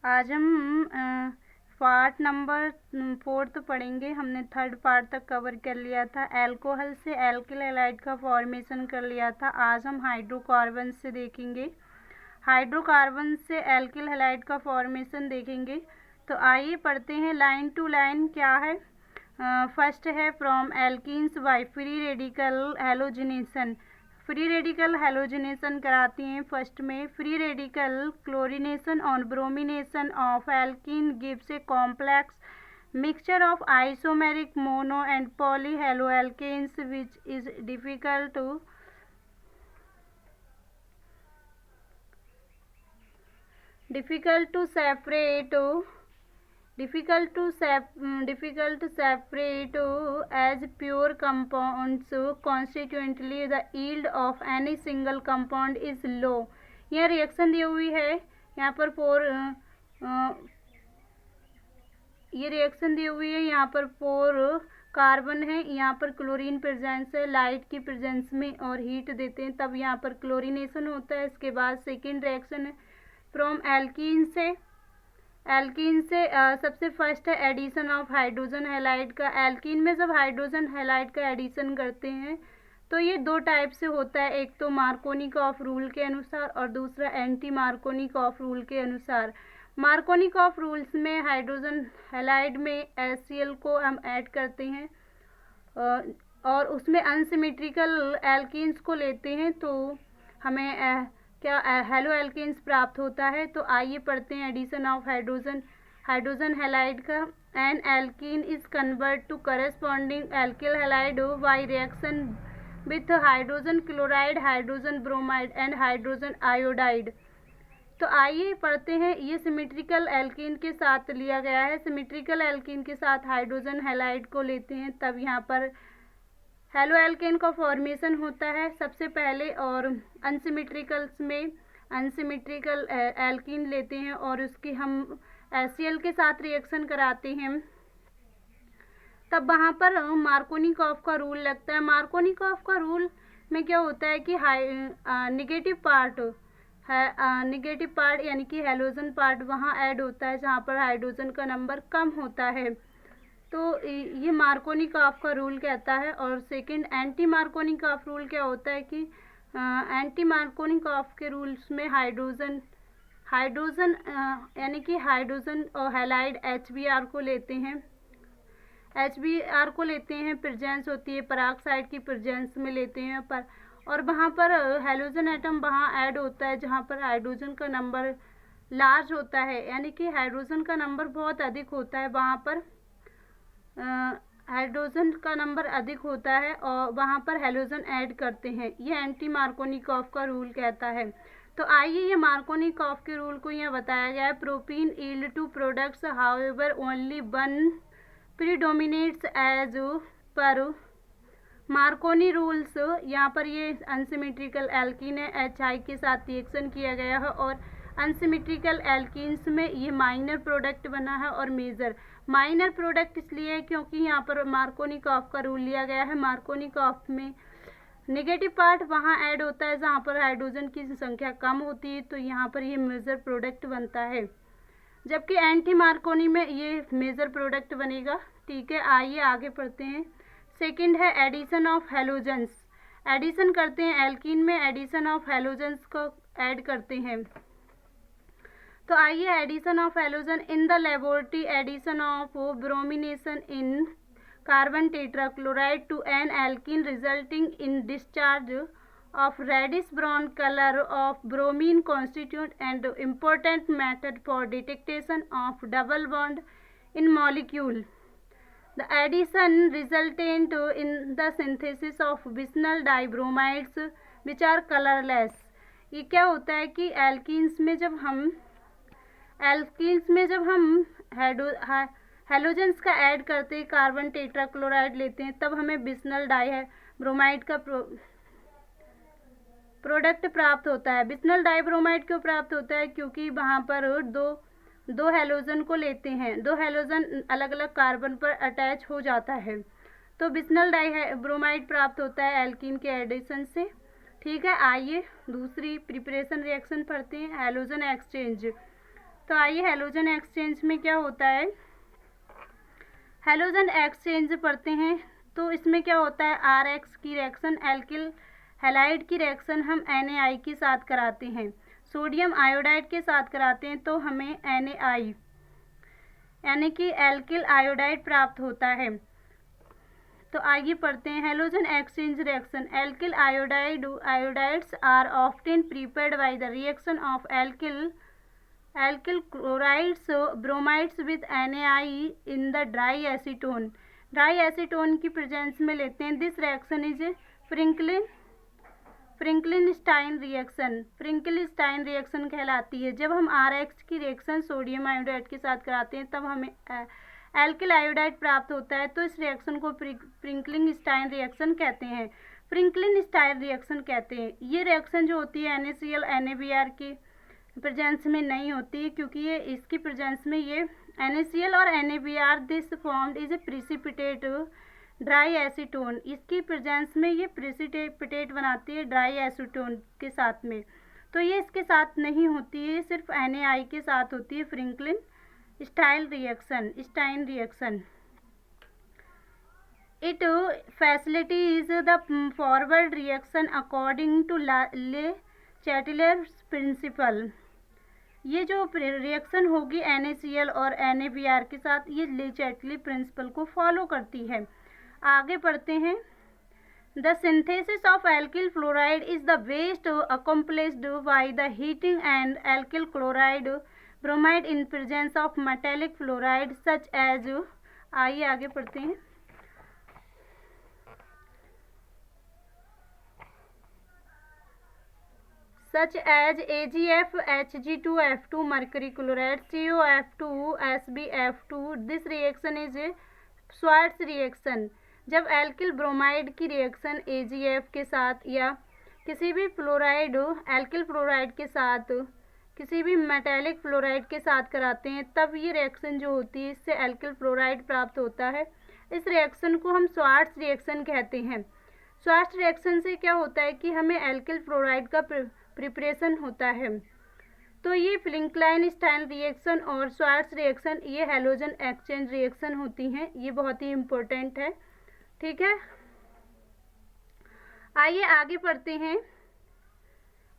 आज हम part number 4 पढ़ेंगे। हमने थर्ड पार्ट तक कवर कर लिया था। एल्कोहल से एल्किल हैलाइड का फॉर्मेशन कर लिया था। आज हम हाइड्रोकार्बन से देखेंगे, हाइड्रोकार्बन से एल्किल हैलाइड का फॉर्मेशन देखेंगे। तो आइए पढ़ते हैं लाइन टू लाइन। क्या है? फर्स्ट है from alkanes by free radical halogenation. Free radical halogenation कराती हैं। फर्स्ट में फ्री रेडिकल क्लोरीनेशन और bromination of alkane gives a complex mixture of isomeric mono and poly haloalkanes which is difficult to separate as pure compounds. Consequently, the yield of any single compound is low. यहाँ reaction दी हुई है, यहाँ पर ये reaction दी हुई है, यहाँ पर 4 कार्बन है, यहाँ पर क्लोरीन प्रेजेंस है लाइट की प्रेजेंस में और हीट देते हैं तब यहाँ पर क्लोरीनेशन होता है। इसके बाद सेकेंड रिएक्शन है फ्रॉम एल्कीन से सबसे फर्स्ट है एडिशन ऑफ हाइड्रोजन हैलाइड का। एल्कीन में जब हाइड्रोजन हैलाइड का एडिशन करते हैं तो ये 2 टाइप से होता है, एक तो मार्कोनिकॉफ रूल के अनुसार और दूसरा एंटी मार्कोनिकॉफ रूल के अनुसार। मार्कोनिकॉफ रूल्स में हाइड्रोजन हैलाइड में HCl को हम ऐड करते हैं और उसमें अनसिमेट्रिकल एल्कीन्स को लेते हैं तो हमें क्या हेलो एल्केन्स प्राप्त होता है। तो आइए पढ़ते हैं एडिशन ऑफ हाइड्रोजन हैलाइड का। An alkene is convert to corresponding alkyl halide by reaction with hydrogen chloride, hydrogen bromide and hydrogen iodide. तो आइए पढ़ते हैं, ये सिमेट्रिकल एल्कीन के साथ लिया गया है। सिमेट्रिकल एल्कीन के साथ हाइड्रोजन हैलाइड को लेते हैं तब यहाँ पर हेलो एल्केन का फॉर्मेशन होता है सबसे पहले, और अनसिमेट्रिकल्स में अनसिमेट्रिकल एल्कीन लेते हैं और उसकी हम HCl के साथ रिएक्शन कराते हैं तब वहाँ पर मार्कोनिकॉफ का रूल लगता है। मार्कोनिकॉफ का रूल में क्या होता है कि नेगेटिव पार्ट यानी कि हैलोजन पार्ट वहाँ ऐड होता है जहाँ पर हाइड्रोजन का नंबर कम होता है। तो ये मार्कोनिकॉफ का रूल कहता है। और सेकंड एंटी मार्कोनिकॉफ रूल क्या होता है कि एंटी मार्कोनिकॉफ के रूल्स में हाइड्रोजन यानी कि हाइड्रोजन और हैलाइड HBr को लेते हैं, प्रेजेंस होती है पराक्साइड की प्रेजेंस में लेते हैं पर, और वहाँ पर हैलोजन एटम वहाँ ऐड होता है जहाँ पर हाइड्रोजन का नंबर लार्ज होता है, यानी कि हाइड्रोजन का नंबर बहुत अधिक होता है, वहाँ पर हाइड्रोजन का नंबर अधिक होता है और वहाँ पर हैलोजन ऐड करते हैं। ये एंटी मार्कोनिकॉफ का रूल कहता है। तो आइए ये मार्कोनिकॉफ के रूल को यहाँ बताया गया है। Propene yield two products however only one predominates as per Markovnikov rules. यहाँ पर ये अनसिमेट्रिकल एल्कीन है, HI के साथ रिएक्शन किया गया है और अनसिमेट्रिकल एल्कीन्स में ये माइनर प्रोडक्ट बना है और मेजर। माइनर प्रोडक्ट इसलिए है क्योंकि यहाँ पर मार्कोनिकॉफ का रूल लिया गया है। मार्कोनिकॉफ में नेगेटिव पार्ट वहाँ ऐड होता है जहाँ पर हाइड्रोजन की संख्या कम होती है, तो यहाँ पर ये मेजर प्रोडक्ट बनता है, जबकि एंटी मार्कोनी में ये मेजर प्रोडक्ट बनेगा। ठीक है, आइए आगे पढ़ते हैं। सेकेंड है एडिशन ऑफ हैलोजेंस। एडिशन करते हैं एल्कीन में, एडिशन ऑफ हैलोजेंस को ऐड करते हैं। तो आइए addition of halogen in the laboratory. Addition of bromination in carbon tetrachloride to an alkene resulting in discharge of reddish brown color of bromine constitute and important method for detection of double bond in molecule. The addition resultant in the synthesis of bisphenol dibromides which are colorless. ये क्या होता है कि alkenes में जब हम halogens का add करते हैं, कार्बन टेट्राक्लोराइड लेते हैं, तब हमें बिस्फेनॉल डाइब्रोमाइड का प्रोडक्ट प्राप्त होता है। बिस्फेनॉल डाइब्रोमाइड क्यों प्राप्त होता है? क्योंकि वहाँ पर दो हैलोजन को लेते हैं, 2 हैलोजन अलग अलग कार्बन पर अटैच हो जाता है, तो बिस्फेनॉल डाइब्रोमाइड प्राप्त होता है एल्कीन के एडिशन से। ठीक है, आइए दूसरी प्रिपरेशन रिएक्शन पढ़ते हैं, हैलोजन एक्सचेंज। तो आइए हैलोजन एक्सचेंज में क्या होता है, हैलोजन एक्सचेंज पढ़ते हैं। तो इसमें क्या होता है, RX की रिएक्शन एल्किल हैलाइड की रिएक्शन हम NaI के साथ कराते हैं, सोडियम आयोडाइड के साथ कराते हैं तो हमें NaI यानी कि एल्किल आयोडाइड प्राप्त होता है। तो आइए पढ़ते हैं halogen exchange reaction. Alkyl iodides are often prepared by the reaction of alkyl chlorides bromides with NaI in the dry acetone की प्रेजेंस में लेते हैं। This reaction is Finkelstein reaction कहलाती है। जब हम RX की रिएक्शन सोडियम आयोडाइड के साथ कराते हैं तब हमें एल्किल आयोडाइड प्राप्त होता है, तो इस रिएक्शन को फ्रिंकलिन-स्टाइन रिएक्शन कहते हैं। फ्रिंकलिन-स्टाइन रिएक्शन कहते हैं ये रिएक्शन जो होती है NaCl NaBr की प्रेजेंस में नहीं होती, क्योंकि ये इसकी प्रेजेंस में ये NaCl और NaBr this formed is a precipitate dry acetone, इसकी प्रेजेंस में ये प्रिसिपिटेट बनाती है ड्राई एसीटोन के साथ में, तो ये इसके साथ नहीं होती है, सिर्फ NaI के साथ होती है Finkelstein reaction. It facilitates the forward reaction according to Le Chatelier's principal. ये जो रिएक्शन होगी NaCl और NaBr के साथ, ये ले चैटली प्रिंसिपल को फॉलो करती है। आगे पढ़ते हैं। The synthesis of alkyl fluoride is the best accomplished by the heating and alkyl chloride bromide in presence of metallic fluoride such as, आइए आगे पढ़ते हैं। such as AgF Hg2F2 mercury chloride COF2 SbF2। This reaction is a Schwarz reaction। जब alkyl bromide की reaction AgF के साथ या किसी भी फ्लोराइड एल्किल फ्लोराइड के साथ किसी भी मेटेलिक फ्लोराइड के साथ कराते हैं तब ये रिएक्शन जो होती है इससे एल्किल फ्लोराइड प्राप्त होता है। इस रिएक्शन को हम स्वार्ट्ज रिएक्शन कहते हैं। स्वार्ट्ज रिएक्शन से क्या होता है कि हमें एल्किल फ्लोराइड का प्रिपरेशन होता है। तो ये फ्रिंकलिन-स्टाइन रिएक्शन और स्वार्ट्ज रिएक्शन ये हैलोजन एक्सचेंज रिएक्शन होती हैं, ये बहुत ही इम्पोर्टेंट है, ठीक है। आइए आगे पढ़ते हैं।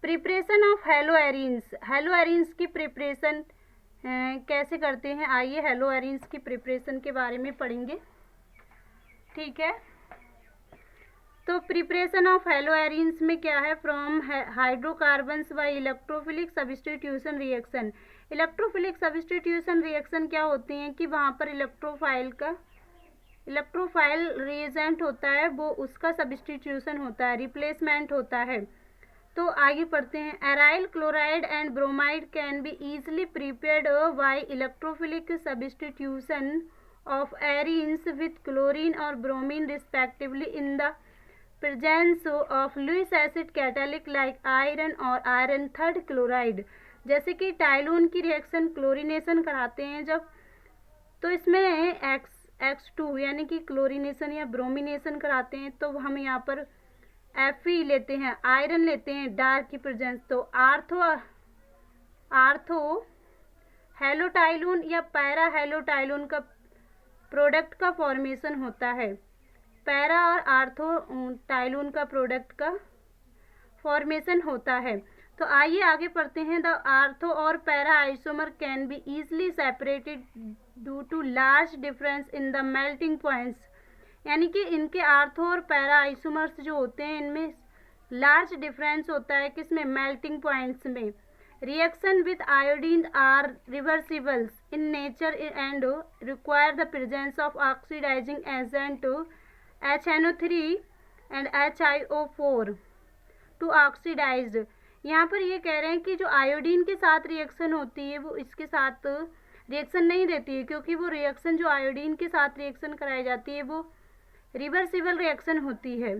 प्रिपरेशन ऑफ हेलोएरिन्स की प्रिपरेशन कैसे करते हैं, आइए हेलोएरिन्स की प्रिपरेशन के बारे में पढ़ेंगे, ठीक है। तो प्रिपरेशन ऑफ हेलोएरिन्स में क्या है, from hydrocarbons by electrophilic substitution reaction. Electrophilic substitution reaction क्या होती हैं कि वहाँ पर इलेक्ट्रोफाइल रिएजेंट होता है, वो उसका सब्स्टिट्यूशन होता है, रिप्लेसमेंट होता है। तो आगे पढ़ते हैं। Aryl chloride and bromide can be easily prepared by electrophilic substitution of arenes with chlorine और bromine respectively in the presence of Lewis acid catalytic like iron और आयरन थर्ड क्लोराइड। जैसे कि टाइलून की रिएक्शन क्लोरीनेशन कराते हैं जब, तो इसमें X2 यानी कि क्लोरीनेशन या ब्रोमिनेशन कराते हैं तो हम यहाँ पर Fe लेते हैं, आयरन लेते हैं डार्क की प्रेजेंस, तो आर्थो हेलोटाइलून या पैरा हेलोटाइलून का प्रोडक्ट का फॉर्मेशन होता है। पैरा और आर्थो टाइलून का प्रोडक्ट का फॉर्मेशन होता है। तो आइए आगे पढ़ते हैं। द आर्थो और para isomer can be easily separated due to large difference in the melting points, यानी कि इनके आर्थो और पैरा आइसोमर्स जो होते हैं इनमें लार्ज डिफरेंस होता है, किसमें, मेल्टिंग पॉइंट्स में। Reaction with iodine are reversibles in nature and require the presence of oxidizing agent HNO3 and HiO4 to oxidized. यहाँ पर ये कह रहे हैं कि जो आयोडीन के साथ रिएक्शन होती है वो इसके साथ रिएक्शन नहीं देती है, क्योंकि वो रिएक्शन जो आयोडीन के साथ रिएक्शन कराई जाती है वो रिवर्सिबल रिएक्शन होती है।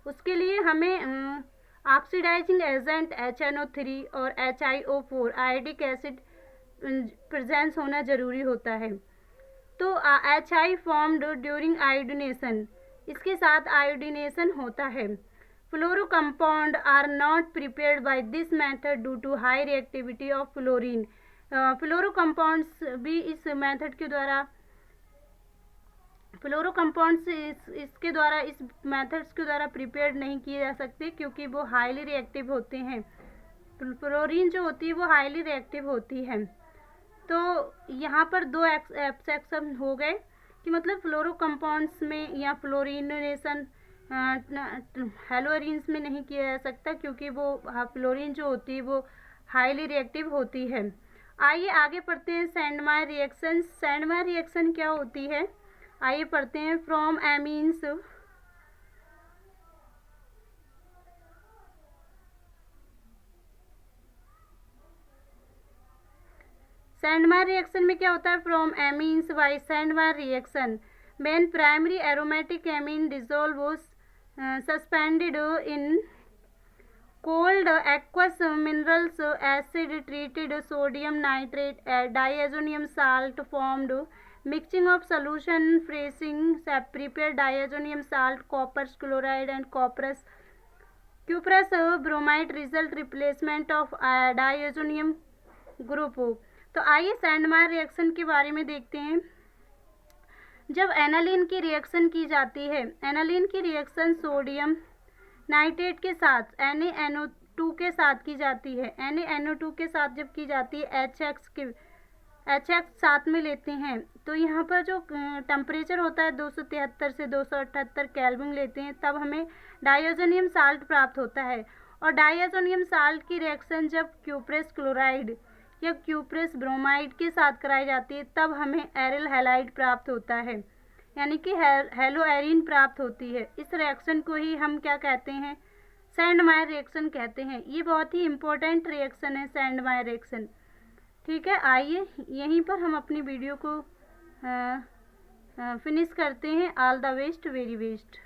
उसके लिए हमें ऑक्सीडाइजिंग एजेंट HNO3 और HiO4 आयोडिक एसिड प्रेजेंस होना जरूरी होता है। तो HI फॉर्म्ड ड्यूरिंग आयोडिनेशन, इसके साथ आयोडिनेशन होता है। Fluoro compound are not prepared by this method due to high reactivity of fluorine. Fluoro compounds भी इस मेथड के द्वारा इसके द्वारा इस मेथड्स के द्वारा प्रिपेयर्ड नहीं किए जा सकते क्योंकि वो हाईली रिएक्टिव होते हैं। फ्लोरीन जो होती है वो हाईली रिएक्टिव होती है। तो यहाँ पर दो एक्सेप्शन हो गए कि मतलब फ्लोरो कंपाउंड्स में या फ्लोरिनेशन हैलोअरीन्स में नहीं किया जा सकता क्योंकि वो फ्लोरीन जो होती है वो हाईली रिएक्टिव होती है। आइए आगे पढ़ते हैं सैंडमायर रिएक्शन। सैंडमायर रिएक्शन क्या होती है, आइए पढ़ते हैं। फ्रॉम एमीन्स सैंडमायर रिएक्शन में क्या होता है, from amines by Sandmeyer reaction when primary aromatic amine dissolves suspended in cold aqueous minerals acid treated sodium nitrate diazonium salt formed mixing of solution freezing prepared diazonium salt copper chloride and cuprous bromide result replacement of diazonium group। तो आइए सैंडमायर reaction के बारे में देखते हैं। जब aniline की reaction की जाती है, एनालिन की रिएक्शन सोडियम नाइट्रेट के साथ NaNO2 के साथ की जाती है। NaNO2 के साथ जब की जाती है HX साथ में लेते हैं तो यहाँ पर जो टेम्परेचर होता है 273 से 278 केल्विन लेते हैं, तब हमें डाइज़ोनियम साल्ट प्राप्त होता है। और डाइज़ोनियम साल्ट की रिएक्शन जब क्यूप्रेस क्लोराइड या क्यूप्रेस ब्रोमाइड के साथ कराई जाती है तब हमें एरिल हैलाइड प्राप्त होता है, यानी कि हैलोएरीन प्राप्त होती है। इस रिएक्शन को ही हम क्या कहते हैं, सैंडमायर रिएक्शन कहते हैं। ये बहुत ही इम्पोर्टेंट रिएक्शन है सैंडमायर रिएक्शन। ठीक है, आइए यहीं पर हम अपनी वीडियो को फिनिश करते हैं। All the best, very best.